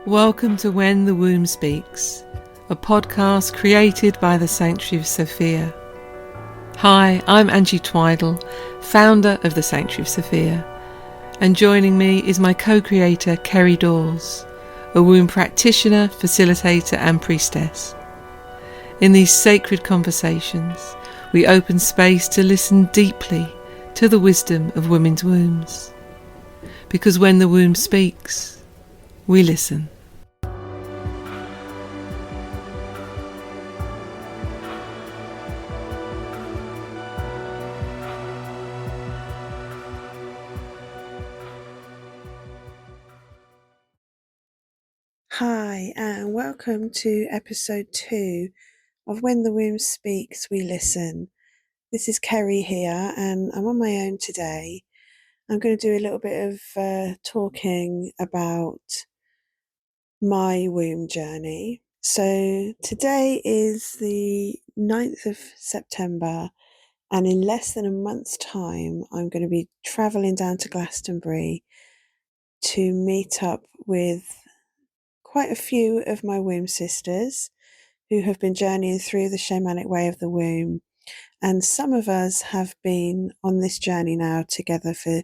Welcome to When the Womb Speaks, a podcast created by the Sanctuary of Sophia. Hi, I'm Angie Twiddle, founder of the Sanctuary of Sophia, and joining me is my co-creator Kerry Dawes, a womb practitioner, facilitator and priestess. In these sacred conversations, we open space to listen deeply to the wisdom of women's wombs. Because when the womb speaks, we listen. Hi, and welcome to episode 2 of When the Womb Speaks, We Listen. This is Kerry here, and I'm on my own today. I'm going to do a little bit of talking about my womb journey. So today is the 9th of September, and in less than a month's time, I'm going to be travelling down to Glastonbury to meet up with quite a few of my womb sisters who have been journeying through the Shamanic Way of the womb. And some of us have been on this journey now together for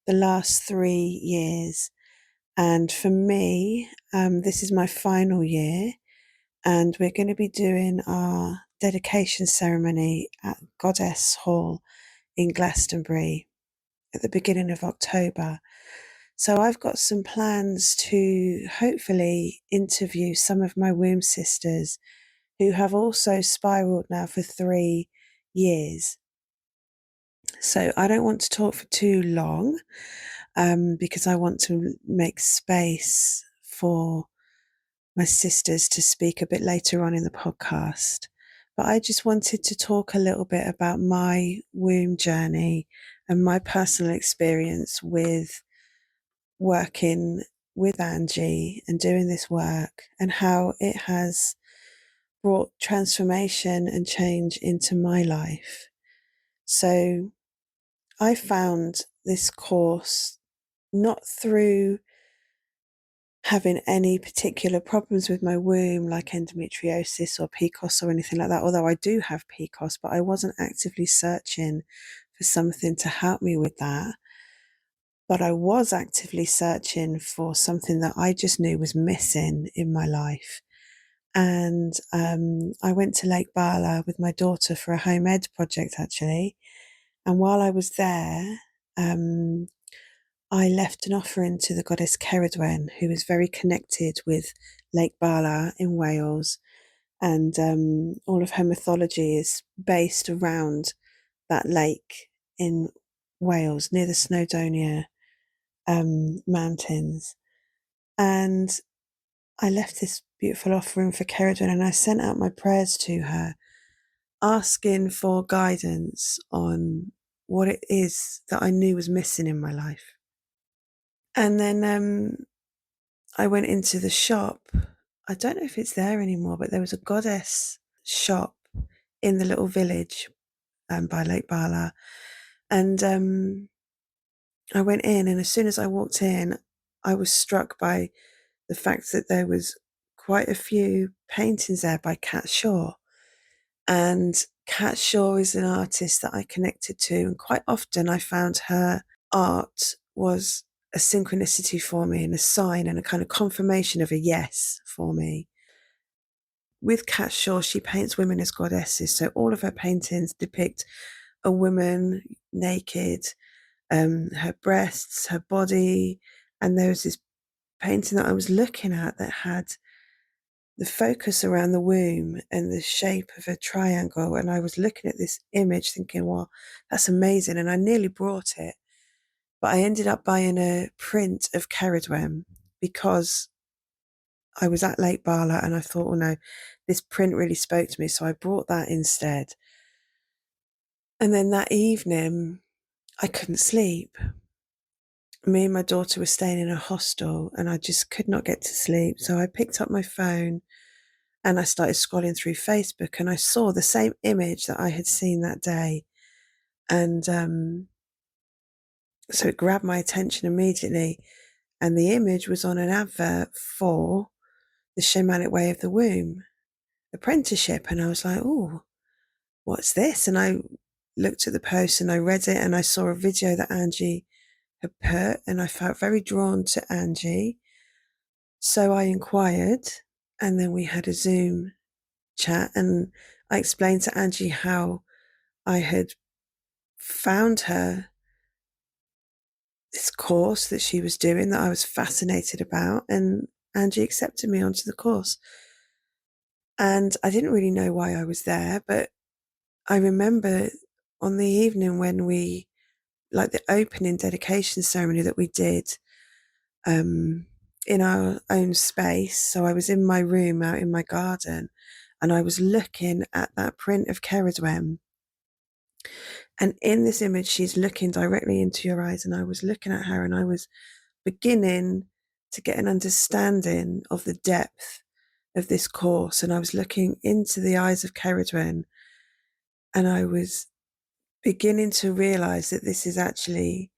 the last 3 years. And for me, this is my final year, and we're going to be doing our dedication ceremony at Goddess Hall in Glastonbury at the beginning of October. So I've got some plans to hopefully interview some of my womb sisters who have also spiraled now for 3 years. So I don't want to talk for too long because I want to make space for my sisters to speak a bit later on in the podcast. But I just wanted to talk a little bit about my womb journey and my personal experience with working with Angie and doing this work, and how it has brought transformation and change into my life. So I found this course not through having any particular problems with my womb like endometriosis or PCOS or anything like that, although I do have PCOS, but I wasn't actively searching for something to help me with that. But I was actively searching for something that I just knew was missing in my life. And I went to Lake Bala with my daughter for a home ed project, actually. And while I was there, I left an offering to the goddess Kerry, who is very connected with Lake Bala in Wales. And all of her mythology is based around that lake in Wales, near the Snowdonia mountains. And I left this beautiful offering for Kerry, and I sent out my prayers to her, asking for guidance on what it is that I knew was missing in my life. And then I went into the shop. I don't know if it's there anymore, but there was a goddess shop in the little village by Lake Bala. And I went in, and as soon as I walked in, I was struck by the fact that there was quite a few paintings there by Kat Shaw. And Kat Shaw is an artist that I connected to, and quite often I found her art was a synchronicity for me and a sign and a kind of confirmation of a yes for me. With Kat Shaw, she paints women as goddesses, so all of her paintings depict a woman naked, her breasts, her body, and there was this painting that I was looking at that had the focus around the womb and the shape of a triangle, and I was looking at this image thinking, well, that's amazing, and I nearly brought it, but I ended up buying a print of Kerry because I was at Lake Bala and I thought, oh no, this print really spoke to me, so I brought that instead. And then that evening I couldn't sleep. Me and my daughter were staying in a hostel and I just could not get to sleep, so I picked up my phone and I started scrolling through Facebook, and I saw the same image that I had seen that day. And so it grabbed my attention immediately. And the image was on an advert for the Shamanic Way of the Womb apprenticeship. And I was like, oh, what's this? And I looked at the post and I read it, and I saw a video that Angie had put, and I felt very drawn to Angie. So I inquired, and then we had a Zoom chat, and I explained to Angie how I had found her this course that she was doing that I was fascinated about, and Angie accepted me onto the course. And I didn't really know why I was there, but I remember on the evening when we, like the opening dedication ceremony that we did in our own space. So I was in my room out in my garden, and I was looking at that print of Kerry. And in this image, she's looking directly into your eyes, and I was looking at her, and I was beginning to get an understanding of the depth of this course. And I was looking into the eyes of Ceridwen, and I was beginning to realize that this is actually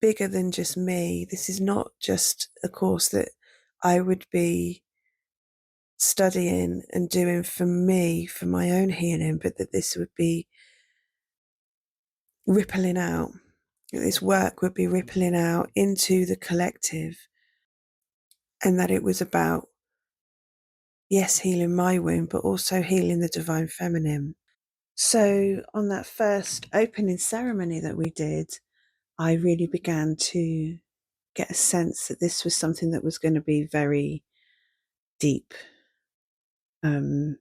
bigger than just me. This is not just a course that I would be studying and doing for me, for my own healing, but that this would be rippling out. This work would be rippling out into the collective, and that it was about, yes, healing my wound, but also healing the divine feminine. So on that first opening ceremony that we did, I really began to get a sense that this was something that was going to be very deep, and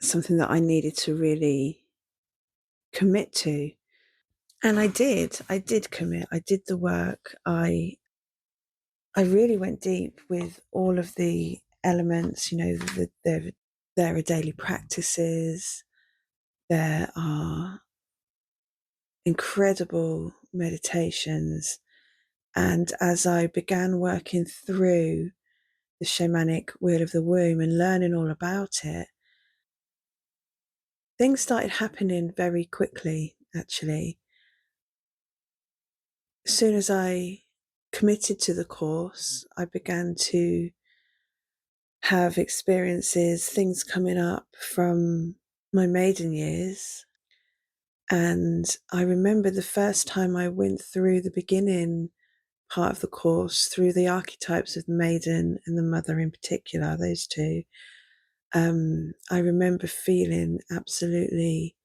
something that I needed to really commit to. And I did commit. I did the work. I really went deep with all of the elements. There are daily practices. There are incredible meditations. And as I began working through the shamanic wheel of the womb and learning all about it, things started happening very quickly, actually. As soon as I committed to the course, I began to have experiences, things coming up from my maiden years. And I remember the first time I went through the beginning part of the course, through the archetypes of the maiden and the mother in particular, those two. I remember feeling absolutely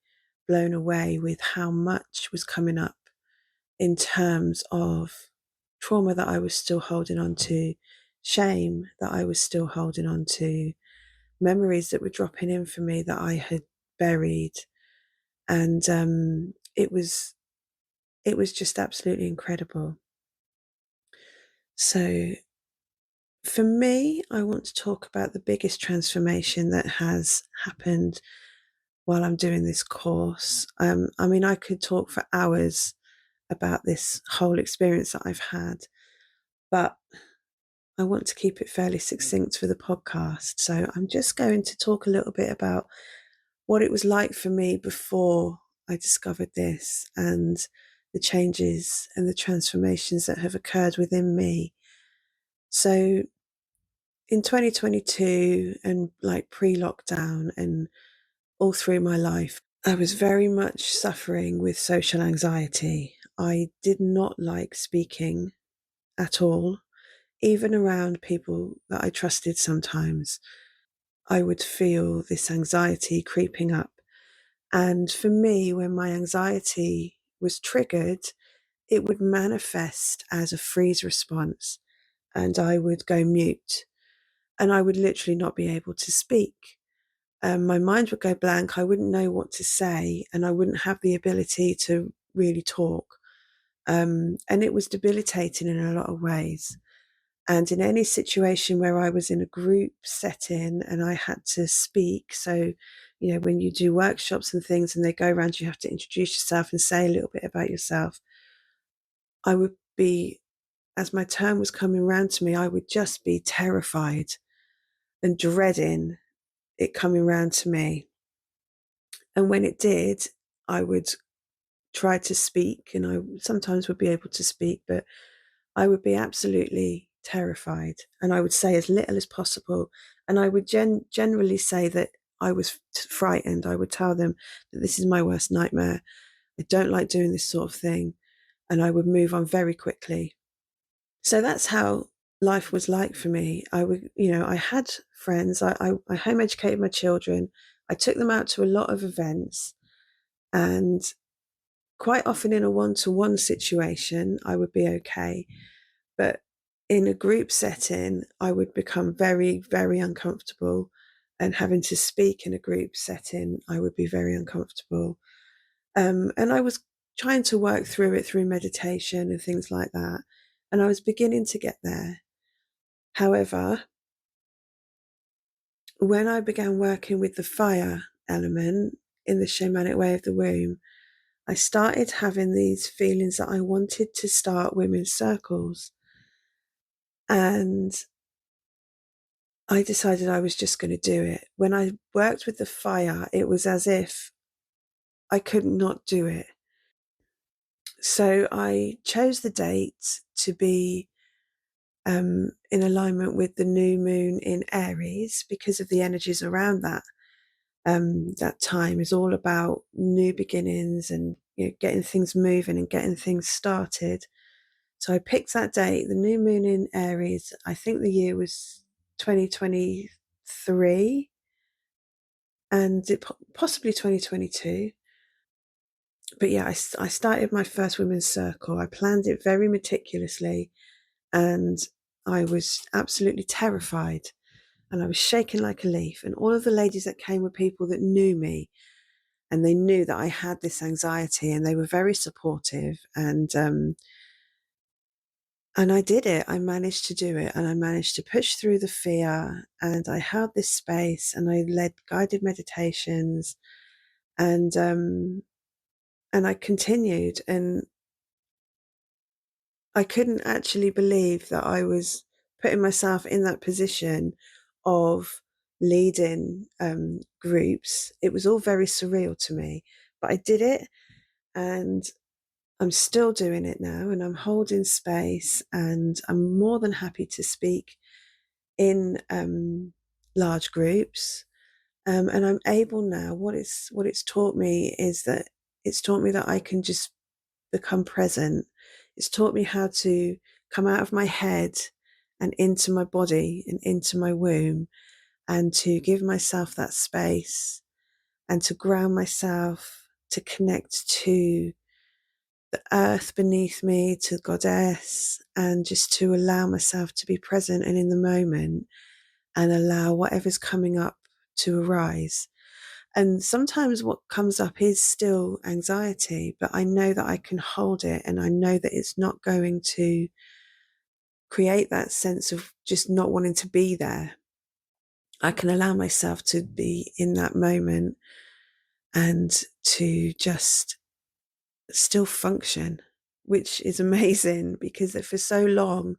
blown away with how much was coming up in terms of trauma that I was still holding on to, shame that I was still holding on to, memories that were dropping in for me that I had buried. And it was just absolutely incredible. So for me, I want to talk about the biggest transformation that has happened while I'm doing this course. I could talk for hours about this whole experience that I've had, but I want to keep it fairly succinct for the podcast. So I'm just going to talk a little bit about what it was like for me before I discovered this, and the changes and the transformations that have occurred within me. So in 2022 and like pre-lockdown and all through my life, I was very much suffering with social anxiety. I did not like speaking at all, even around people that I trusted sometimes. I would feel this anxiety creeping up. And for me, when my anxiety was triggered, it would manifest as a freeze response, and I would go mute, and I would literally not be able to speak. My mind would go blank. I wouldn't know what to say, and I wouldn't have the ability to really talk. And it was debilitating in a lot of ways. And in any situation where I was in a group setting and I had to speak, so, when you do workshops and things and they go around, you have to introduce yourself and say a little bit about yourself. I would be, as my turn was coming around to me, I would just be terrified and dreading it coming round to me. And when it did, I would tried to speak, and I sometimes would be able to speak, but I would be absolutely terrified, and I would say as little as possible. And I would generally say that I was frightened. I would tell them that this is my worst nightmare. I don't like doing this sort of thing. And I would move on very quickly. So that's how life was like for me. I had friends. I home educated my children. I took them out to a lot of events, and quite often in a one-to-one situation, I would be okay. But in a group setting, I would become very, very uncomfortable. And having to speak in a group setting, I would be very uncomfortable. And I was trying to work through it through meditation and things like that. And I was beginning to get there. However, when I began working with the fire element in the shamanic way of the womb, I started having these feelings that I wanted to start women's circles. And I decided I was just going to do it. When I worked with the fire, it was as if I could not do it. So I chose the date to be in alignment with the new moon in Aries, because of the energies around that. That time is all about new beginnings and getting things moving and getting things started. So I picked that date, the new moon in Aries. I think the year was 2023 and possibly 2022. But yeah, I started my first women's circle. I planned it very meticulously, and I was absolutely terrified, and I was shaking like a leaf. And all of the ladies that came were people that knew me, and they knew that I had this anxiety, and they were very supportive. And I did it. I managed to do it, and I managed to push through the fear. And I held this space, and I led guided meditations, and I continued. And I couldn't actually believe that I was putting myself in that position of leading groups. It was all very surreal to me, but I did it, and I'm still doing it now, and I'm holding space, and I'm more than happy to speak in large groups. And I'm able now. What it's taught me is that it's taught me that I can just become present. It's taught me how to come out of my head and into my body and into my womb, and to give myself that space, and to ground myself, to connect to the earth beneath me, to Goddess, and just to allow myself to be present and in the moment, and allow whatever's coming up to arise. And sometimes what comes up is still anxiety, but I know that I can hold it, and I know that it's not going to create that sense of just not wanting to be there. I can allow myself to be in that moment, and to just still function, which is amazing, because for so long,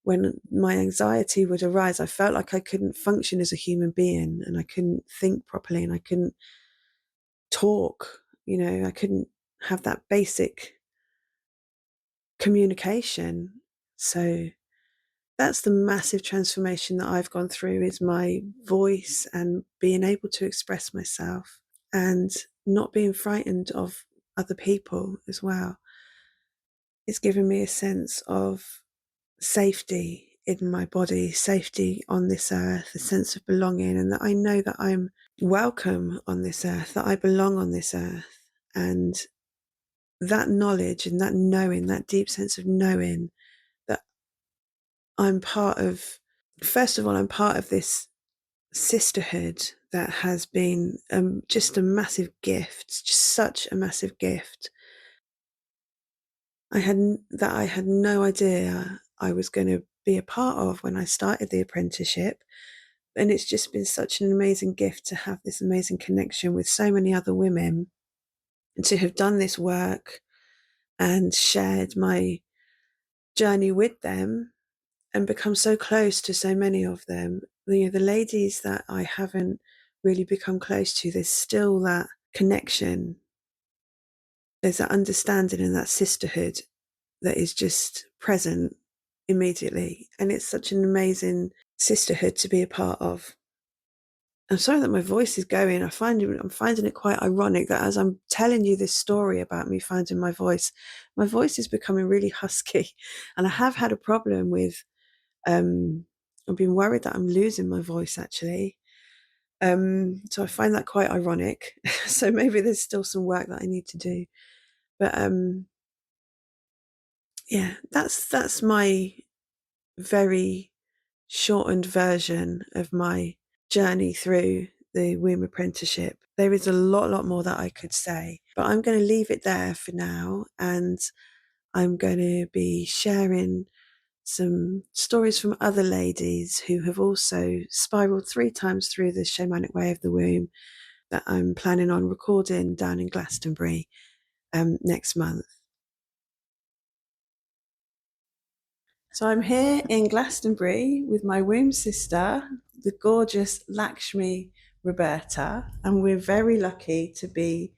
when my anxiety would arise, I felt like I couldn't function as a human being, and I couldn't think properly, and I couldn't talk. I couldn't have that basic communication. So that's the massive transformation that I've gone through, is my voice and being able to express myself, and not being frightened of other people as well. It's given me a sense of safety in my body, safety on this earth, a sense of belonging, and that I know that I'm welcome on this earth, that I belong on this earth. And that knowledge and that knowing, that deep sense of knowing that I'm part of, first of all, I'm part of this sisterhood that has been just a massive gift, just such a massive gift. I had no idea I was going to be a part of when I started the apprenticeship. And it's just been such an amazing gift to have this amazing connection with so many other women, and to have done this work and shared my journey with them, and become so close to so many of them. The ladies that I haven't really become close to, there's still that connection. there's that understanding and that sisterhood that is just present immediately. And it's such an amazing sisterhood to be a part of. I'm sorry that my voice is going. I'm finding it quite ironic that as I'm telling you this story about me finding my voice is becoming really husky. And I have had a problem with, I've been worried that I'm losing my voice actually. So I find that quite ironic. So maybe there's still some work that I need to do. But yeah, that's my very shortened version of my journey through the womb apprenticeship. There is a lot more that I could say, but I'm going to leave it there for now, and I'm going to be sharing some stories from other ladies who have also spiraled 3 times through the Shamanic Way of the Womb that I'm planning on recording down in Glastonbury next month. So I'm here in Glastonbury with my womb sister, the gorgeous Lakshmi Roberta, and we're very lucky to be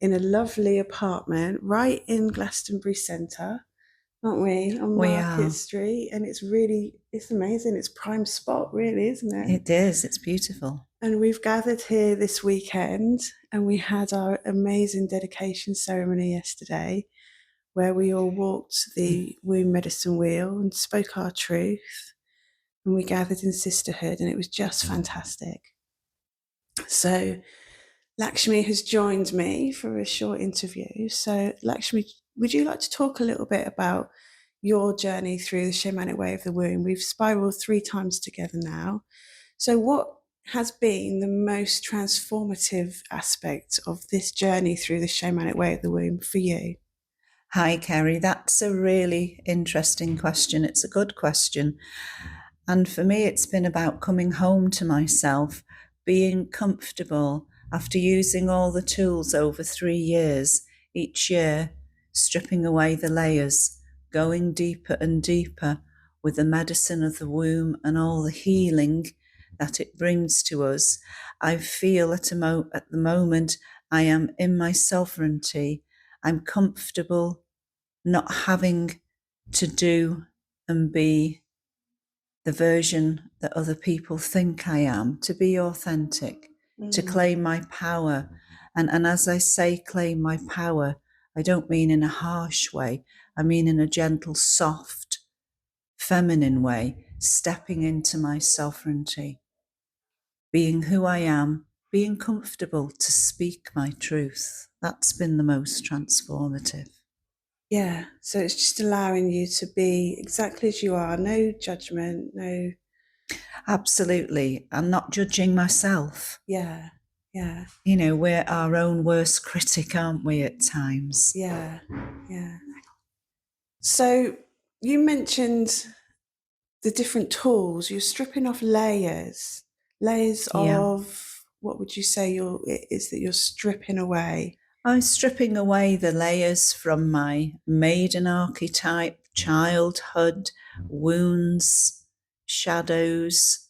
in a lovely apartment right in Glastonbury Centre, aren't we? On Market Street, and it's amazing. It's prime spot, really, isn't it? It is. It's beautiful. And we've gathered here this weekend, and we had our amazing dedication ceremony yesterday, where we all walked the womb medicine wheel and spoke our truth, and we gathered in sisterhood, and it was just fantastic. So Lakshmi has joined me for a short interview. So Lakshmi, would you like to talk a little bit about your journey through the Shamanic Way of the Womb? We've spiraled 3 times together now. So what has been the most transformative aspect of this journey through the Shamanic Way of the Womb for you? Hi, Kerry. That's a really interesting question. It's a good question. And for me, it's been about coming home to myself, being comfortable after using all the tools over 3 years, each year, stripping away the layers, going deeper and deeper with the medicine of the womb and all the healing that it brings to us. I feel at the moment I am in my sovereignty. I'm comfortable not having to do and be the version that other people think I am, to be authentic, to claim my power. And as I say, claim my power, I don't mean in a harsh way. I mean in a gentle, soft, feminine way, stepping into my sovereignty, being who I am, being comfortable to speak my truth. That's been the most transformative. Yeah, so it's just allowing you to be exactly as you are, no judgment, no... Absolutely, and not judging myself. Yeah. You know, we're our own worst critic, aren't we, at times? Yeah. So you mentioned the different tools. You're stripping off layers of, what would you say it is that you're stripping away? I'm stripping away the layers from my maiden archetype, childhood, wounds, shadows,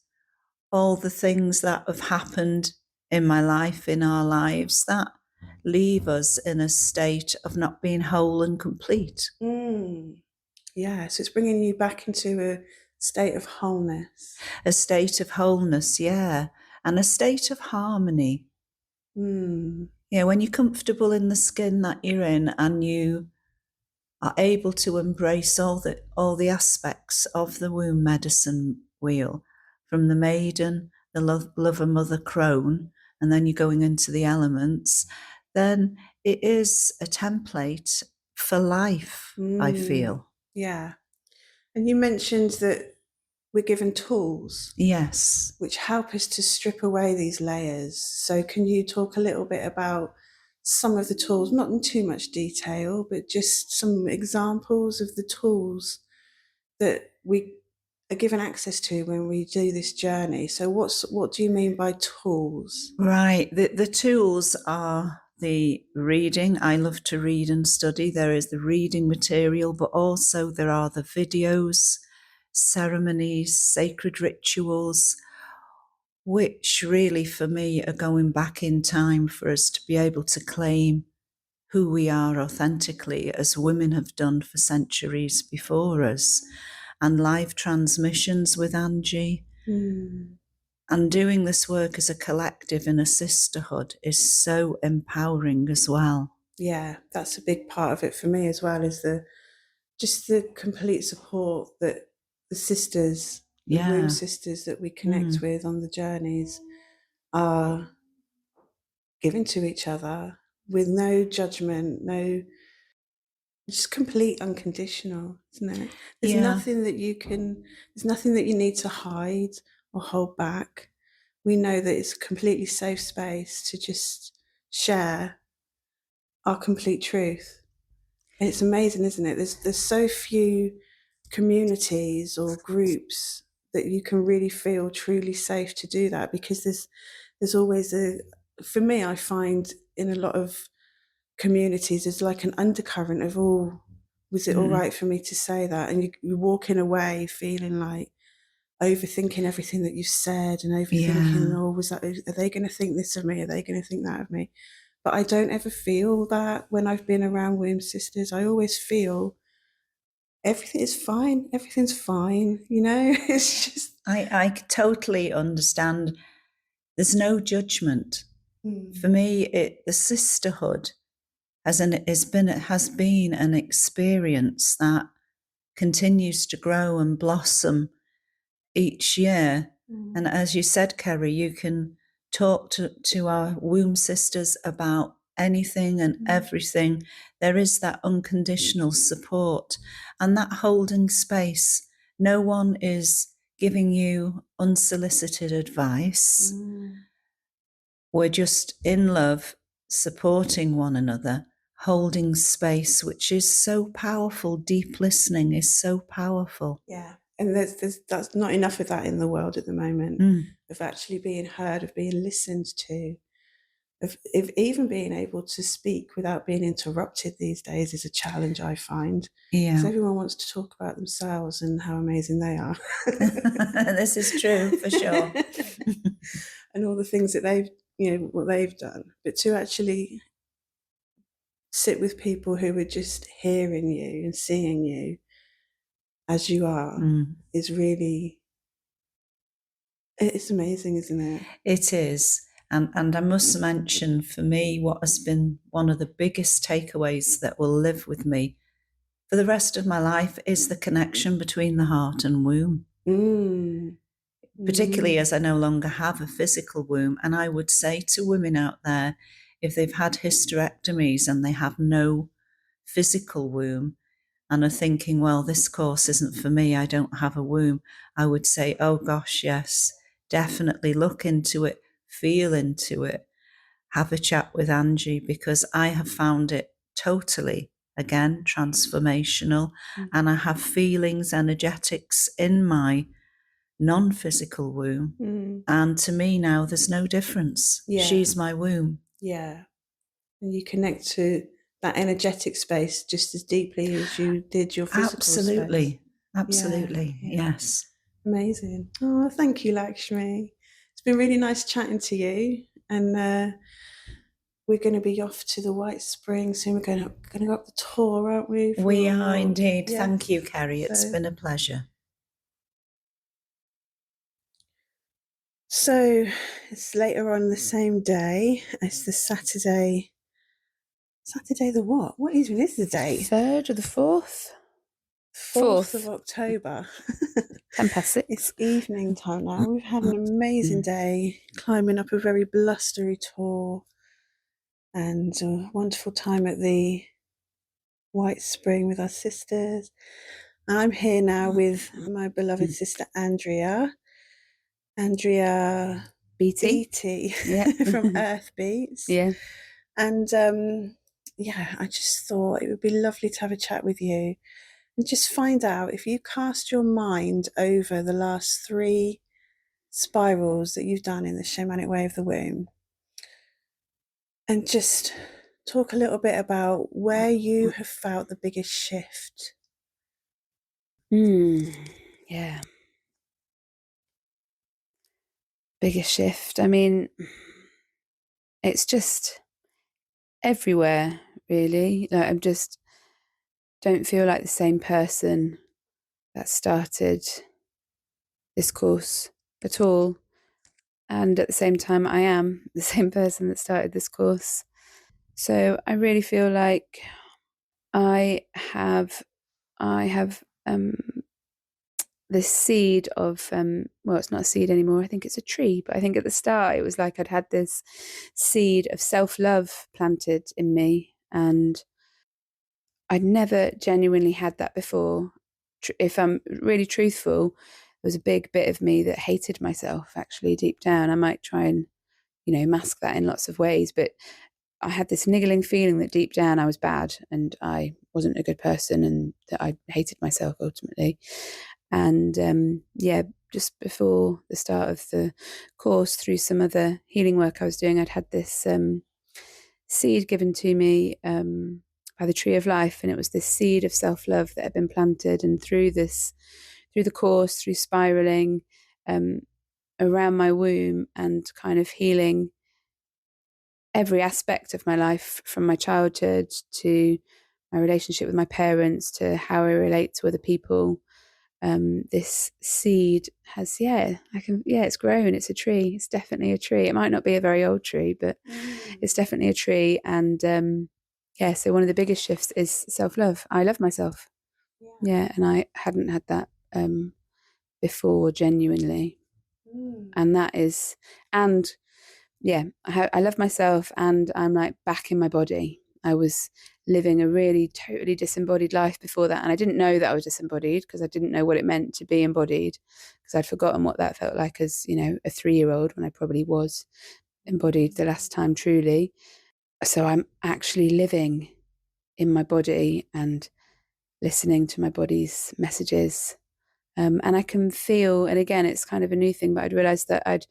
all the things that have happened in my life, in our lives, that leave us in a state of not being whole and complete. Yeah, so it's bringing you back into a state of wholeness. A state of wholeness, yeah, and a state of harmony. Yeah, when you're comfortable in the skin that you're in and you are able to embrace all the aspects of the womb medicine wheel, from the maiden, the lover mother crone, and then you're going into the elements, then it is a template for life, I feel. Yeah. And you mentioned that we're given tools. Yes. Which help us to strip away these layers. So can you talk a little bit about some of the tools, not in too much detail, but just some examples of the tools that we are given access to when we do this journey? So what do you mean by tools? Right. The tools are the reading. I love to read and study. There is the reading material, but also there are the videos, ceremonies, sacred rituals, which really for me are going back in time for us to be able to claim who we are authentically, as women have done for centuries before us, and live transmissions with Angie. And doing this work as a collective in a sisterhood is so empowering as well. Yeah, that's a big part of it for me as well, is the complete support that the sisters, the womb sisters that we connect with on the journeys, are giving to each other with no judgment, just complete unconditional, isn't it? There's nothing that there's nothing that you need to hide or hold back. We know that it's a completely safe space to just share our complete truth. And it's amazing, isn't it? There's so few communities or groups that you can really feel truly safe to do that, because there's always for me, I find in a lot of communities there's like an undercurrent of, was it all right for me to say that? And you're walking away feeling like overthinking everything that you've said, and overthinking, are they going to think this of me? Are they going to think that of me? But I don't ever feel that when I've been around womb sisters. I always feel everything is fine. Everything's fine. It's just. I totally understand. There's no judgment. For me, the sisterhood has been an experience that continues to grow and blossom each year. And as you said, Kerry, you can talk to our womb sisters about anything and everything. There is that unconditional support and that holding space. No one is giving you unsolicited advice. We're just in love, supporting one another, holding space, which is so powerful. Deep listening is so powerful. Yeah. And that's not enough of that in the world at the moment, of actually being heard, of being listened to, of even being able to speak without being interrupted these days is a challenge, I find. Because everyone wants to talk about themselves and how amazing they are. This is true, for sure. And all the things that what they've done. But to actually sit with people who are just hearing you and seeing you as you are is really, it's amazing, isn't it? It is. And I must mention, for me, what has been one of the biggest takeaways that will live with me for the rest of my life is the connection between the heart and womb. Particularly as I no longer have a physical womb. And I would say to women out there, if they've had hysterectomies and they have no physical womb and are thinking, well, this course isn't for me, I don't have a womb, I would say, oh gosh, yes, definitely look into it, feel into it, have a chat with Angie, because I have found it totally, again, transformational. And I have feelings, energetics in my non-physical womb. And to me now, there's no difference. Yeah. She's my womb. Yeah. And you connect to that energetic space just as deeply as you did your physical space. Absolutely. Yes. Amazing. Oh, thank you, Lakshmi. It's been really nice chatting to you. And we're going to be off to the White Spring soon. We're going to go up the tour, aren't we? We are indeed. Yeah. Thank you, Kerry. It's been a pleasure. So it's later on the same day. It's the Saturday. Saturday the what? What even is the date? 3rd or the 4th? 4th of October. 6:10. It's evening time now. We've had an amazing day climbing up a very blustery tor and a wonderful time at the White Spring with our sisters. I'm here now with my beloved sister Andrea Beattie from Earth Beats. Yeah. And I just thought it would be lovely to have a chat with you and just find out, if you cast your mind over the last 3 spirals that you've done in the Shamanic Way of the Womb, and just talk a little bit about where you have felt the biggest shift. Yeah. Biggest shift. I mean, it's just everywhere, really. Like, I'm just don't feel like the same person that started this course at all. And at the same time, I am the same person that started this course. So I really feel like I have this seed of well, it's not a seed anymore. I think it's a tree. But I think at the start it was like I'd had this seed of self-love planted in me, and I'd never genuinely had that before. If I'm really truthful, there was a big bit of me that hated myself, actually, deep down. I might try and, mask that in lots of ways, but I had this niggling feeling that deep down I was bad and I wasn't a good person and that I hated myself ultimately. And just before the start of the course, through some other healing work I was doing, I'd had this seed given to me by the Tree of Life, and it was this seed of self-love that had been planted. And through the course, through spiraling around my womb and kind of healing every aspect of my life, from my childhood to my relationship with my parents to how I relate to other people, this seed has it's grown. It's a tree. It's definitely a tree. It might not be a very old tree, but it's definitely a tree. And so one of the biggest shifts is self-love. I love myself. And I hadn't had that before, genuinely. And that is, and I love myself, and I'm like back in my body. I was living a really totally disembodied life before that, and I didn't know that I was disembodied because I didn't know what it meant to be embodied, because I'd forgotten what that felt like as, a 3-year-old, when I probably was embodied the last time truly. So I'm actually living in my body and listening to my body's messages. And I can feel, and again, it's kind of a new thing, but I'd realised that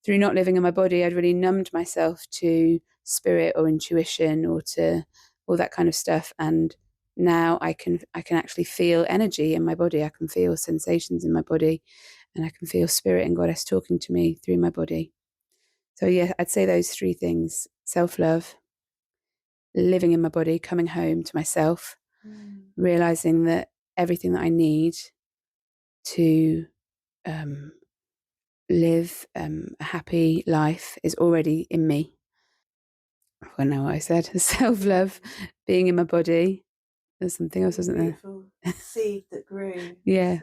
through not living in my body, I'd really numbed myself to spirit or intuition or to all that kind of stuff. And now I can actually feel energy in my body. I can feel sensations in my body, and I can feel spirit and goddess talking to me through my body. So I'd say those 3 things: self-love, living in my body, coming home to myself, realizing that everything that I need to live a happy life is already in me. I don't know what I said. Self-love, being in my body. There's something else, wasn't there? Beautiful seed that grew.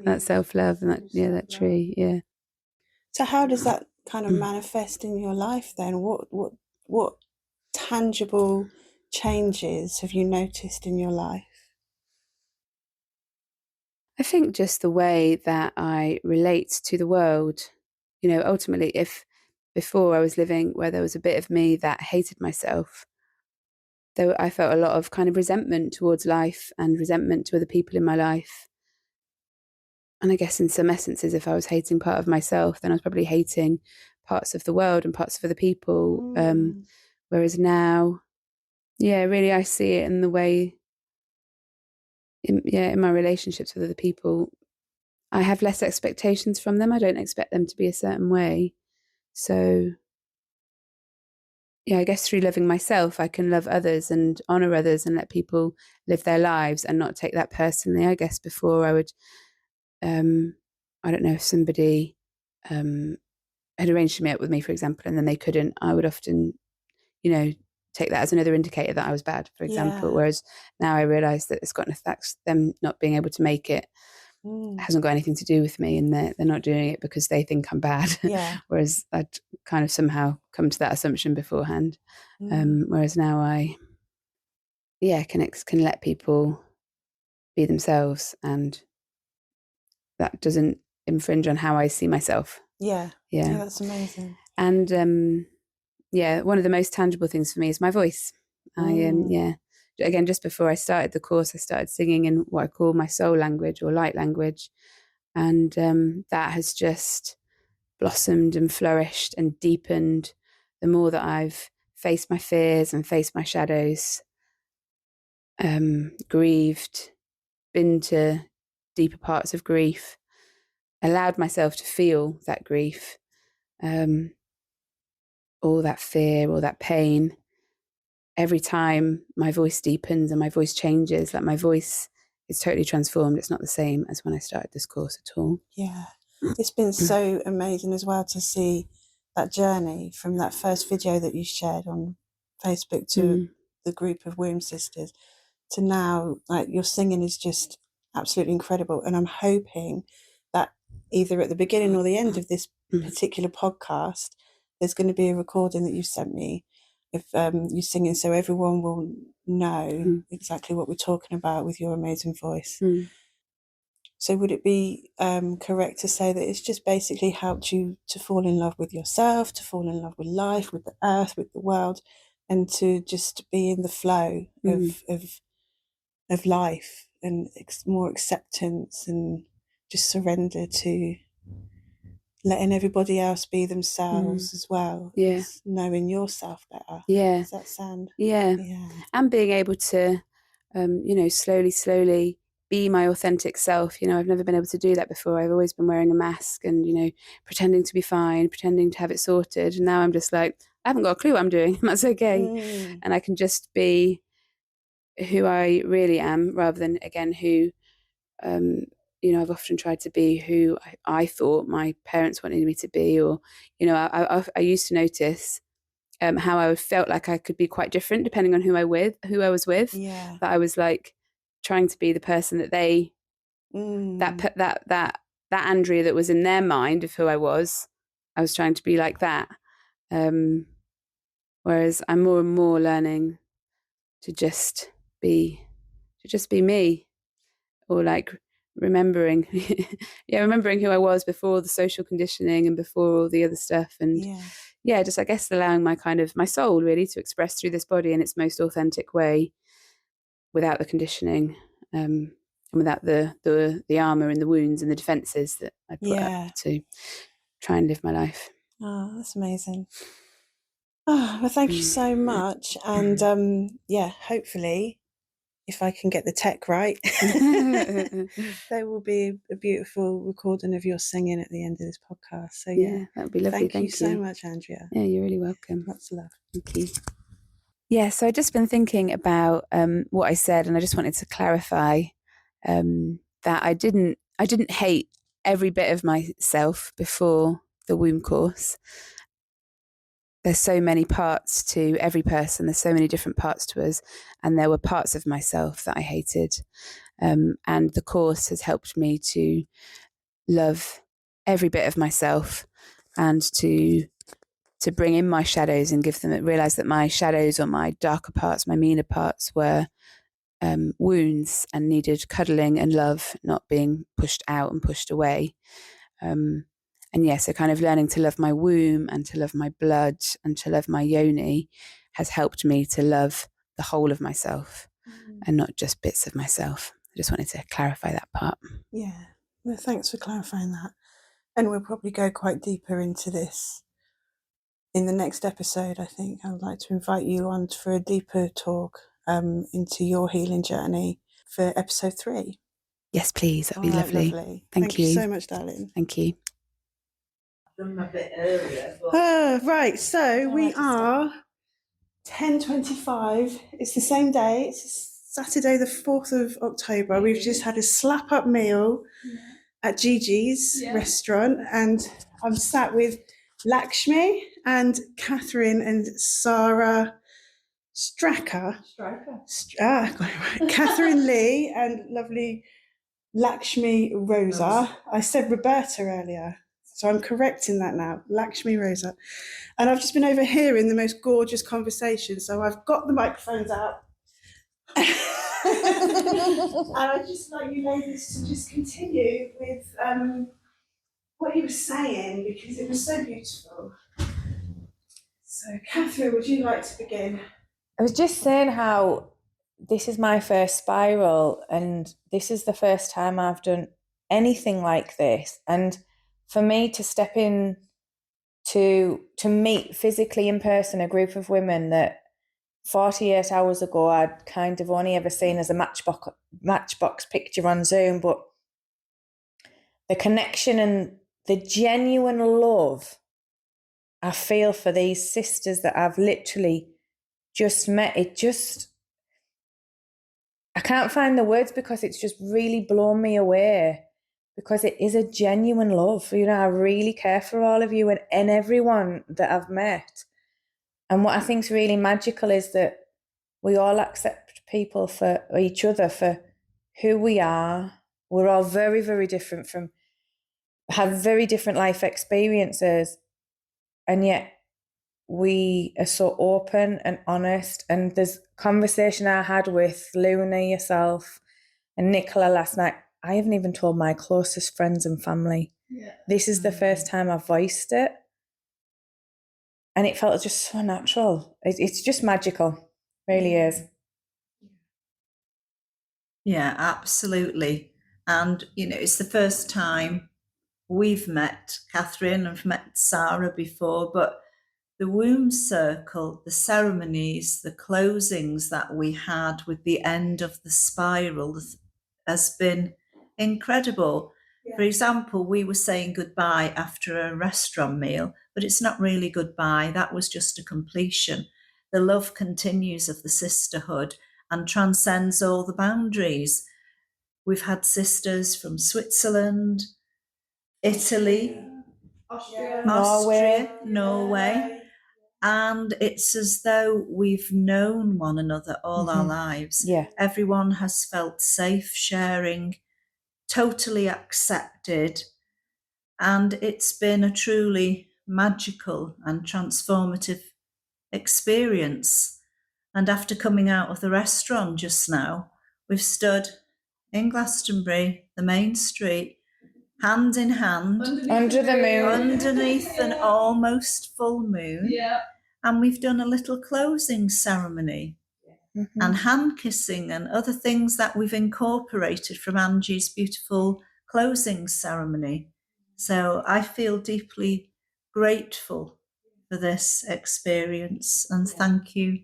That's self-love, and that tree. Yeah. So how does that kind of manifest in your life then? What tangible changes have you noticed in your life? I think just the way that I relate to the world. Ultimately, if before I was living where there was a bit of me that hated myself, though I felt a lot of kind of resentment towards life and resentment to other people in my life. And I guess in some essences, if I was hating part of myself, then I was probably hating parts of the world and parts of other people. Whereas now, really I see it in the way, in my relationships with other people, I have less expectations from them. I don't expect them to be a certain way. So I guess through loving myself, I can love others and honor others and let people live their lives and not take that personally. I guess before I would, I don't know, if somebody had arranged to meet up with me, for example, and then they couldn't, I would often, take that as another indicator that I was bad, for example. Yeah. Whereas now I realise that it's got that's them not being able to make it. Hasn't got anything to do with me, and they're not doing it because they think I'm bad. Yeah. Whereas I'd kind of somehow come to that assumption beforehand. Whereas now I, can let people be themselves, and that doesn't infringe on how I see myself. Yeah, that's amazing. And one of the most tangible things for me is my voice. Again, just before I started the course, I started singing in what I call my soul language or light language. And that has just blossomed and flourished and deepened the more that I've faced my fears and faced my shadows, grieved, been to deeper parts of grief, allowed myself to feel that grief, all that fear, all that pain. every time my voice deepens and my voice changes, like my voice is totally transformed. It's not the same as when I started this course at all. Yeah. It's been so amazing as well to see that journey from that first video that you shared on Facebook to the group of womb sisters to now, like, your singing is just absolutely incredible. And I'm hoping that either at the beginning or the end of this particular podcast, there's going to be a recording that you sent me of you singing, so everyone will know exactly what we're talking about with your amazing voice. So would it be correct to say that it's just basically helped you to fall in love with yourself, to fall in love with life, with the earth, with the world, and to just be in the flow of life and more acceptance and just surrender to letting everybody else be themselves as well. Yeah. It's knowing yourself better. Yeah. Does that sound? Yeah. Yeah. And being able to, slowly be my authentic self. I've never been able to do that before. I've always been wearing a mask and, pretending to be fine, pretending to have it sorted. And now I'm just like, I haven't got a clue what I'm doing. That's okay. And I can just be who I really am rather than, again, who, I've often tried to be who I thought my parents wanted me to be. Or, I used to notice how I felt like I could be quite different depending on who I was with. Yeah. That I was like trying to be the person that they that Andrea that was in their mind of who I was trying to be like that. Whereas I'm more and more learning to just be me, or like remembering who I was before the social conditioning and before all the other stuff. And just, I guess, allowing my soul really to express through this body in its most authentic way, without the conditioning, and without the armor and the wounds and the defenses that I put up to try and live my life. Oh, that's amazing. Oh, well, thank you so much. And hopefully, if I can get the tech right, there will be a beautiful recording of your singing at the end of this podcast. So that would be lovely. Thank you so much, Andrea. Yeah, you're really welcome. Lots of love. Thank you. Yeah, so I've just been thinking about what I said, and I just wanted to clarify that I didn't hate every bit of myself before the womb course. There's so many parts to every person. There's so many different parts to us. And there were parts of myself that I hated. And the course has helped me to love every bit of myself and to bring in my shadows and realize that my shadows, or my darker parts, my meaner parts, were wounds and needed cuddling and love, not being pushed out and pushed away. So kind of learning to love my womb and to love my blood and to love my yoni has helped me to love the whole of myself and not just bits of myself. I just wanted to clarify that part. Yeah, well, thanks for clarifying that. And we'll probably go quite deeper into this in the next episode. I think I would like to invite you on for a deeper talk into your healing journey for episode 3. Yes, please. That'd be lovely. Thank you so much, darling. Thank you. A bit earlier. Right, so we are 10:25. It's the same day. It's Saturday, the 4th of October. We've just had a slap-up meal at Gigi's restaurant, and I'm sat with Lakshmi and Catherine and Sarah Stracker. Catherine Lee and lovely Lakshmi Rosa. I said Roberta earlier, so I'm correcting that now. Lakshmi Rosa. And I've just been overhearing the most gorgeous conversation, so I've got the microphones out. And I'd just like you ladies to just continue with what you were saying, because it was so beautiful. So, Catherine, would you like to begin? I was just saying how this is my first spiral, and this is the first time I've done anything like this. And for me to step in to meet physically in person a group of women that 48 hours ago I'd kind of only ever seen as a matchbox picture on Zoom, but the connection and the genuine love I feel for these sisters that I've literally just met, I can't find the words, because it's just really blown me away, because it is a genuine love. You know, I really care for all of you and everyone that I've met. And what I think is really magical is that we all accept people for each other for who we are. We're all very, very different, have very different life experiences, and yet we are so open and honest. And there's conversation I had with Luna, yourself, and Nicola last night. I haven't even told my closest friends and family. Yeah. This is the first time I've voiced it. And it felt just so natural. It's just magical. It really is. Yeah, absolutely. And, you know, it's the first time we've met Catherine. I've met Sarah before, but the womb circle, the ceremonies, the closings that we had with the end of the spiral has been incredible. Yeah. For example, we were saying goodbye after a restaurant meal, but it's not really goodbye. That was just a completion. The love continues of the sisterhood and transcends all the boundaries. We've had sisters from Switzerland, Italy, Austria, Norway. And it's as though we've known one another all our lives. Yeah. Everyone has felt safe sharing, totally accepted. And it's been a truly magical and transformative experience. And after coming out of the restaurant just now, we've stood in Glastonbury, the main street, hand in hand, under the moon, underneath an almost full moon. Yeah. And we've done a little closing ceremony and hand kissing and other things that we've incorporated from Angie's beautiful closing ceremony. So I feel deeply grateful for this experience, and thank you.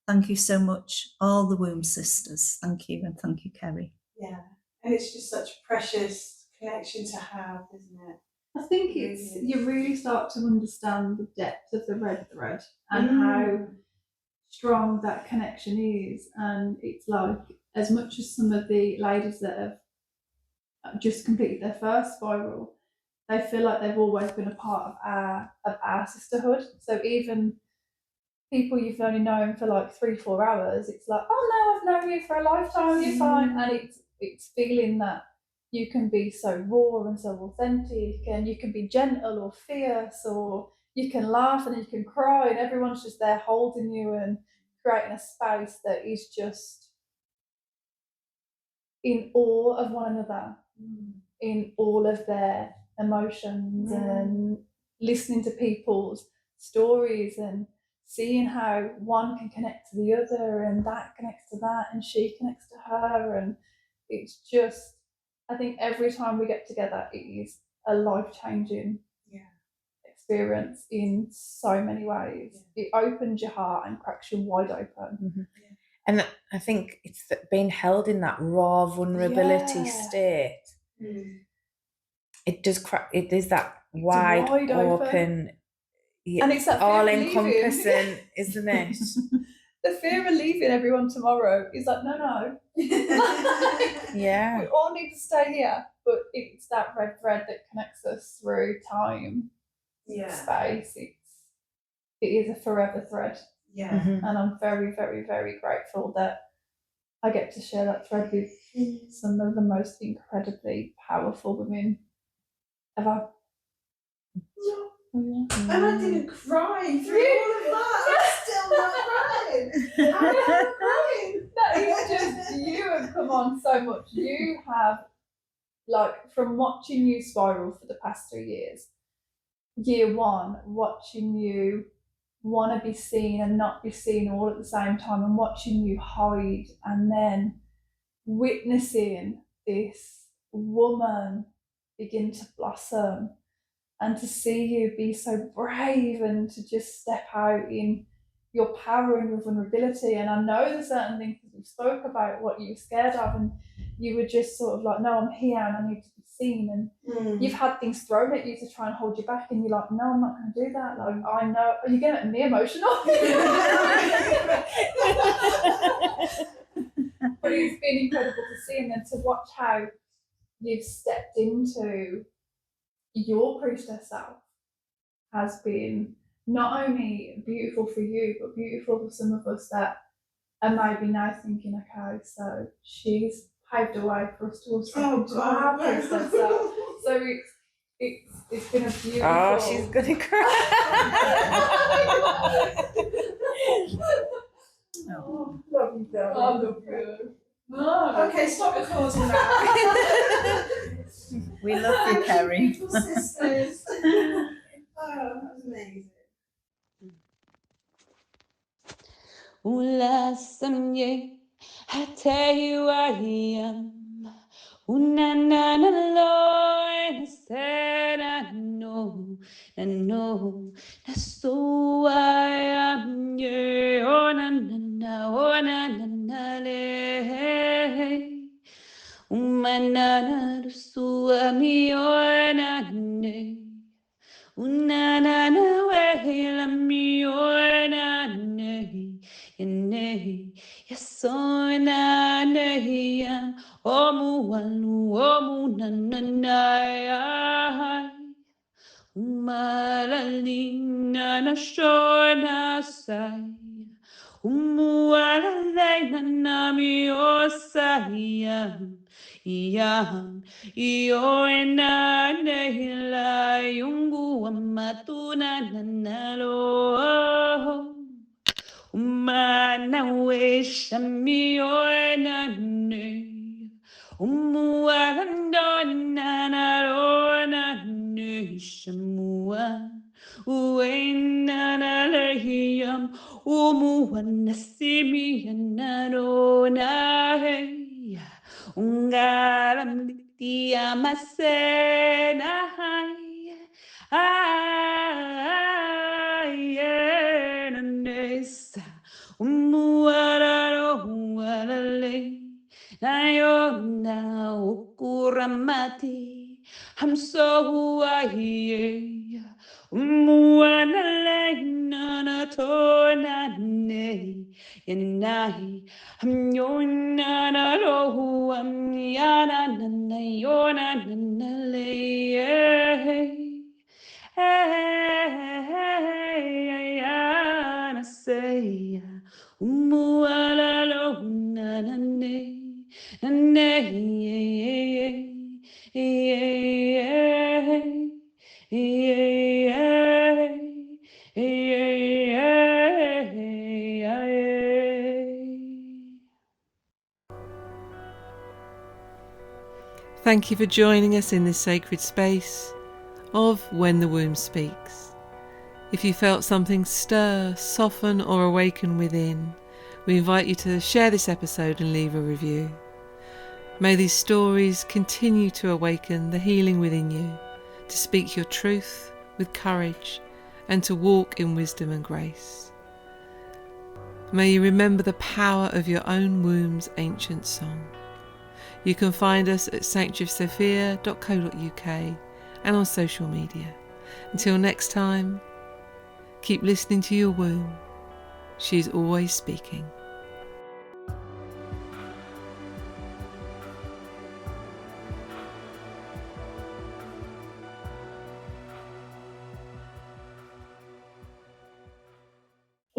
Thank you so much, all the womb sisters. Thank you, and thank you, Kerry. Yeah, and it's just such a precious connection to have, isn't it? I think it's, you really start to understand the depth of the red thread and how strong that connection is. And it's like, as much as some of the ladies that have just completed their first spiral, they feel like they've always been a part of our sisterhood. So even people you've only known for like 3-4 hours, it's like, oh no, I've known you for a lifetime, you're fine. And it's feeling that you can be so raw and so authentic, and you can be gentle or fierce, or you can laugh and you can cry, and everyone's just there holding you and creating a space that is just in awe of one another, in all of their emotions, and listening to people's stories and seeing how one can connect to the other, and that connects to that, and she connects to her. And it's just, I think every time we get together, it is a life-changing experience in so many ways. It opens your heart and cracks you wide open. And I think it's being held in that raw vulnerability state. It does crack. It is that wide open, and it's that all-encompassing, isn't it? The fear of leaving everyone tomorrow is like, no. Yeah. We all need to stay here, but it's that red thread that connects us through time, space. It is a forever thread. Yeah. And I'm very, very, very grateful that I get to share that thread with some of the most incredibly powerful women ever. And I didn't cry through all of that. I'm still not crying. I'm not crying. That is just, you have come on so much. You have, like, from watching you spiral for the past 3 years, year one, watching you want to be seen and not be seen all at the same time, and watching you hide, and then witnessing this woman begin to blossom, and to see you be so brave and to just step out in your power and your vulnerability. And I know there's certain things that we spoke about, what you were scared of, and you were just sort of like, no, I'm here and I need to be seen. And you've had things thrown at you to try and hold you back, and you're like, no, I'm not going to do that. Like, I know. Are you getting me emotional? But it's been incredible to see, and then to watch how you've stepped into your priestess self has been not only beautiful for you, but beautiful for some of us that are maybe now thinking, okay, so she's paved a way for us to all step into our priestess self. So it's been a beautiful. Oh, she's gonna cry. Oh, love you, darling. I love you. Oh, Okay, stop recording now. We love you, Kerry. Beautiful sisters. Oh, that was amazing. Ula samye, I tell you I am. Una na na Lord, I said I know, na so I am. Yeah, oh na na le. Umanana suami oh na ne. Una na na wehila mi oh na ne. Yene, yes oh na ne yam. Omu wanu omu na na na. Umalalina na shona sai. Umualalaina na mi osayam. Iyam, ioena nehila yungu amatuna nanalo. Umana wisha mi oena ne. Umualando nanalo ne shamua. Uena nalehiyam. Umuanasimi yanaro nahe. Ungaram dia masena ay nesa umuararo uarale nayona ukuramati I'm so aye umuanale nana tonane yanahi Yona na rohu yana na yona na le na say umuala lo na ne Thank you for joining us in this sacred space of When the Womb Speaks. If you felt something stir, soften or awaken within, we invite you to share this episode and leave a review. May these stories continue to awaken the healing within you, to speak your truth with courage and to walk in wisdom and grace. May you remember the power of your own womb's ancient song. You can find us at sanctuaryofsophia.co.uk and on social media. Until next time, keep listening to your womb. She's always speaking.